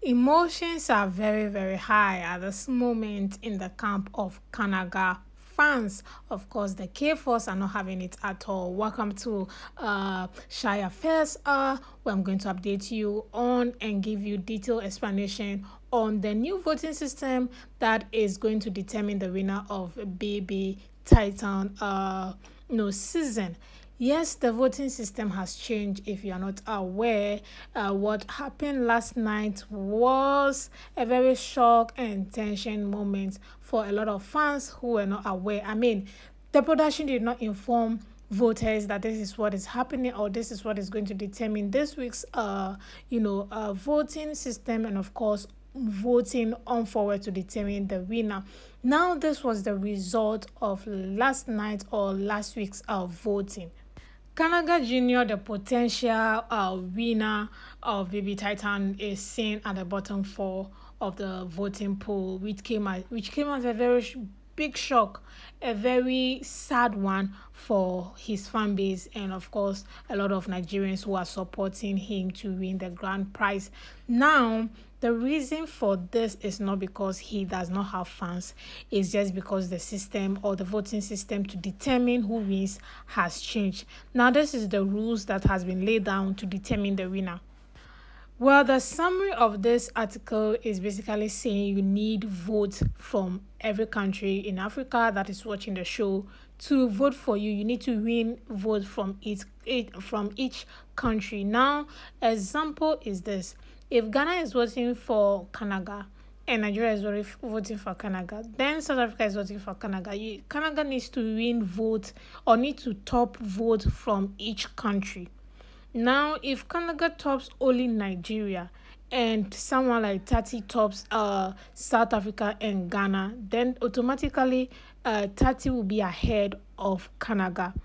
Emotions are very, very high at this moment in the camp of Kanaga fans. Of course, the K Force are not having it at all. Welcome to Shy Affairs, where I'm going to update you on and give you detailed explanation on the new voting system that is going to determine the winner of Baby Titan season. Yes, the voting system has changed. If you are not aware, what happened last night was a very shock and tension moment for a lot of fans who were not aware. I mean, the production did not inform voters that this is what is happening or this is what is going to determine this week's voting system, and of course voting on forward to determine the winner. Now this was the result of last night or last week's voting. Kanaga Jr., the potential winner of Baby Titan, is seen at the bottom four of the voting poll, which came as a very big shock, a very sad one for his fan base, and of course, a lot of Nigerians who are supporting him to win the grand prize. Now, the reason for this is not because he does not have fans, it's just because the system or the voting system to determine who wins has changed. Now, this is the rules that has been laid down to determine the winner. Well, the summary of this article is basically saying you need votes from every country in Africa that is watching the show to vote for you. You need to win votes from each country. Now, example is this: if Ghana is voting for Kanaga and Nigeria is voting for Kanaga, then South Africa is voting for Kanaga. Kanaga needs to win votes or need to top vote from each country. Now, if Kanaga tops only Nigeria and someone like Tati tops South Africa and Ghana, then automatically Tati will be ahead of Kanaga.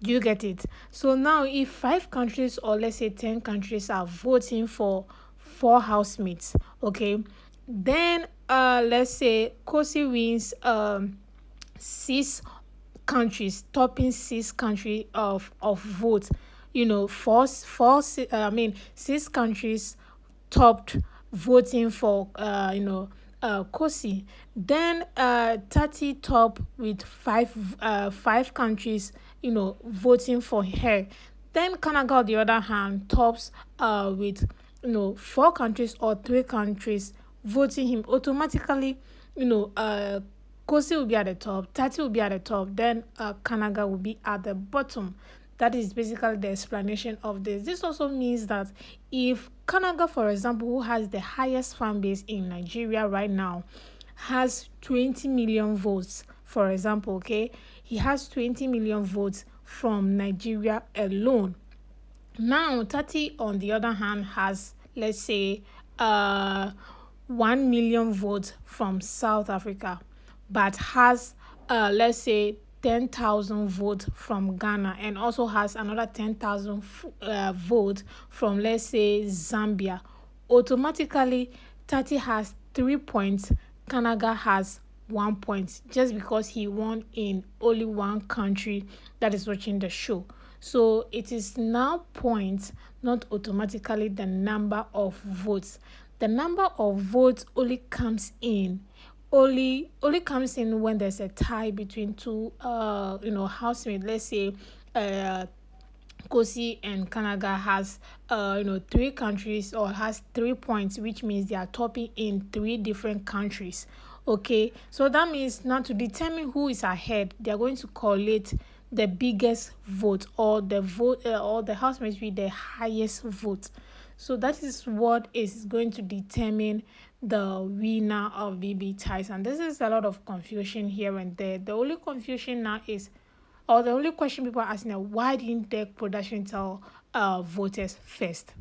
Do you get it? So now, if 5 countries or let's say 10 countries are voting for 4 housemates, okay, then let's say Kosi wins 6 countries, topping 6 country of votes. 6 countries topped voting for Kosi. Then 30 top with 5 countries voting for her. Then Canada, on the other hand, tops with 4 countries or 3 countries voting him. Automatically, Kosi will be at the top, Tati will be at the top, then Kanaga will be at the bottom. That is basically the explanation of this. This also means that if Kanaga, for example, who has the highest fan base in Nigeria right now, has 20 million votes, for example, okay, he has 20 million votes from Nigeria alone. Now, Tati, on the other hand, has, let's say, 1 million votes from South Africa, but has, let's say, 10,000 votes from Ghana, and also has another 10,000 votes from, let's say, Zambia. Automatically, Tati has 3 points, Kanaga has 1 point, just because he won in only one country that is watching the show. So it is now points, not automatically the number of votes. The number of votes only comes in when there's a tie between two housemates. Let's say Kosi and Kanaga has 3 countries or has 3 points, which means they are topping in 3 different countries. Okay, so that means now to determine who is ahead, they are going to collate the biggest vote or the housemates with the highest vote. So that is what is going to determine the winner of BB Tyson. This is a lot of confusion here and there. The only confusion now is, or the only question people are asking now, why didn't the production tell voters first?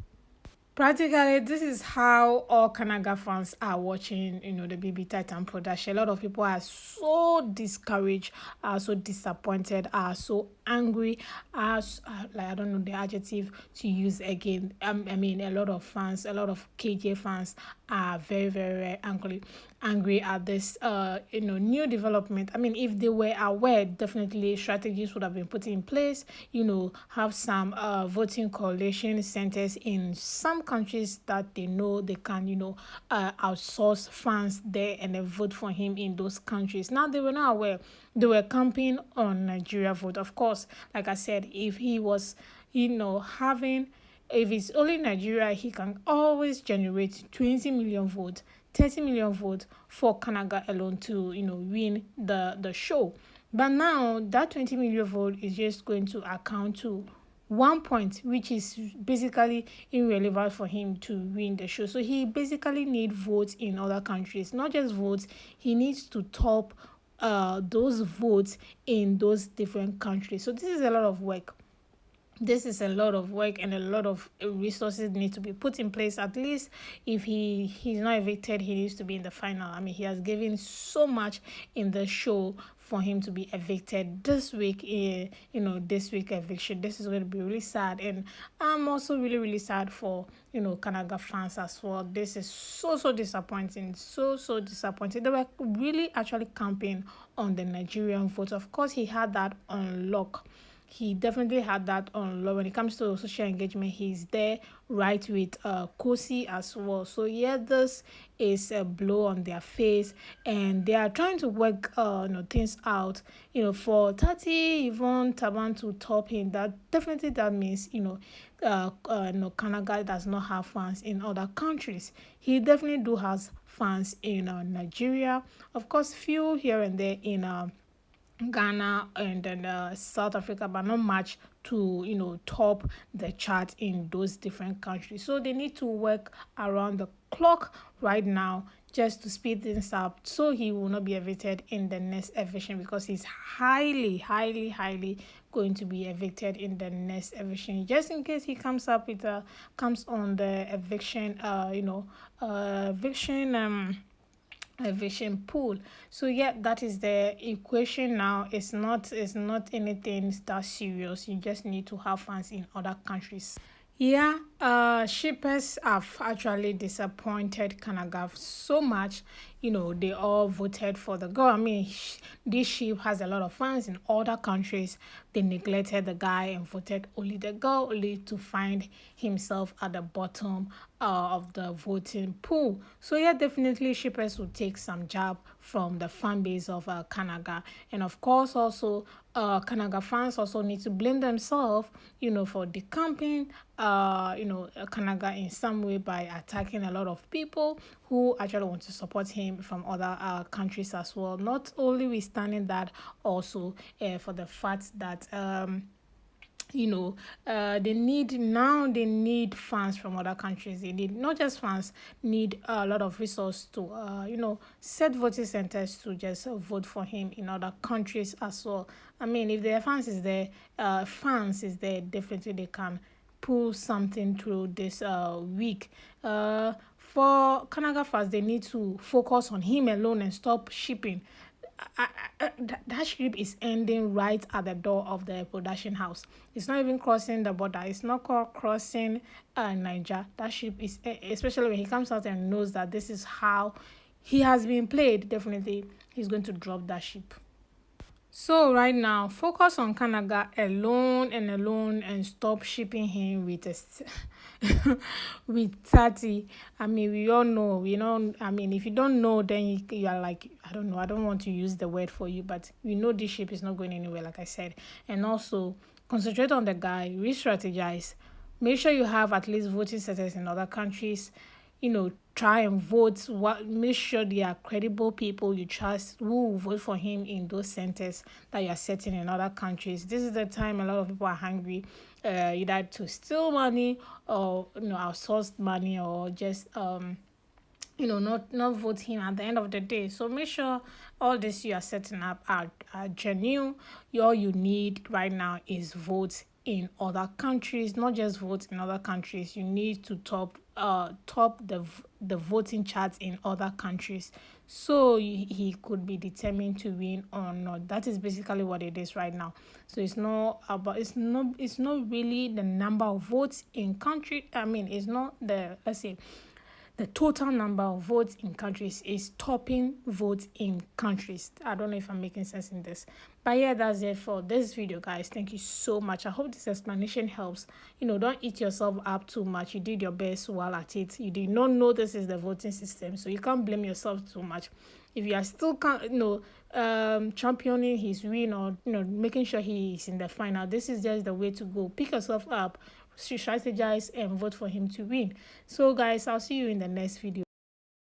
Practically, this is how all Kanaga fans are watching, the BB Titan production. A lot of people are so discouraged, are so disappointed, are so angry, as like I don't know the adjective to use again. I mean, a lot of fans, a lot of KJ fans are very, very, very angry at this new development. I mean, if they were aware, definitely strategies would have been put in place. Have some voting coalition centers in some countries that they know they can outsource fans there and then vote for him in those countries. Now they were not aware. They were camping on Nigeria vote. Of course, like I said, if he was having, if it's only Nigeria, he can always generate 20 million votes, 30 million votes for Kanaga alone to win the show. But now that 20 million vote is just going to account to 1 point, which is basically irrelevant for him to win the show. So he basically need votes in other countries, not just votes. He needs to top those votes in those different countries. So this is a lot of work. This is a lot of work, and a lot of resources need to be put in place. At least if he's not evicted, he needs to be in the final. I mean, he has given so much in the show for him to be evicted this week. This week eviction, this is going to be really sad, and I'm also really, really sad for Kanaga fans as well. This is so disappointing, so disappointing. They were really actually camping on the Nigerian vote. Of course, he had that on lock. He definitely had that on low. When it comes to social engagement, he's there right with Kosi as well. So yeah, this is a blow on their face, and they are trying to work things out for 30 Yvonne Taban to top him. That definitely, that means Kanaga does not have fans in other countries. He definitely do has fans in Nigeria, of course, few here and there in Ghana and then South Africa, but not much to top the chart in those different countries. So they need to work around the clock right now just to speed things up, so he will not be evicted in the next eviction, because he's highly going to be evicted in the next eviction. Just in case he comes on the eviction eviction pool. So yeah, that is the equation now. It's not anything that serious. You just need to have fans in other countries. Yeah, shippers have actually disappointed Kanaga so much. They all voted for the girl. I mean, this ship has a lot of fans in other countries. They neglected the guy and voted only the girl, only to find himself at the bottom of the voting pool. So yeah, definitely shippers will take some job from the fan base of Kanaga, and of course also Kanaga fans also need to blame themselves, for decamping Kanaga in some way by attacking a lot of people who actually want to support him from other countries as well. Not only withstanding that, also for the fact that they need fans from other countries. They need not just fans, need a lot of resource to set voting centers to just vote for him in other countries as well. I mean, if their fans is there, definitely they can pull something through this week. For Kanaga fans, they need to focus on him alone and stop shipping. That ship is ending right at the door of the production house. It's not even crossing the border. It's not crossing Niger. That ship is, especially when he comes out and knows that this is how he has been played, definitely he's going to drop that ship. So right now, focus on Kanaga alone and stop shipping him with with 30. I mean, we all know, I mean, if you don't know, then you are like, I don't know, I don't want to use the word for you, but we know this ship is not going anywhere, like I said. And also, concentrate on the guy, re-strategize. Make sure you have at least voting centers in other countries. Try and vote. Make sure they are credible people you trust who will vote for him in those centers that you are setting in other countries. This is the time a lot of people are hungry, either to steal money or outsource money, or just not vote him at the end of the day. So make sure all this you are setting up are genuine. All you need right now is votes in other countries, not just votes in other countries. You need to top top the voting charts in other countries, so he could be determined to win or not. That is basically what it is right now. So it's not really the number of votes in country. I mean, it's not the, let's say, the total number of votes in countries is topping votes in countries. I don't know if I'm making sense in this. But yeah, that's it for this video, guys. Thank you so much. I hope this explanation helps. Don't eat yourself up too much. You did your best while at it. You did not know this is the voting system, so you can't blame yourself too much. If you are still championing his win, or making sure he is in the final, this is just the way to go. Pick yourself up, strategize, and vote for him to win. So guys, I'll see you in the next video.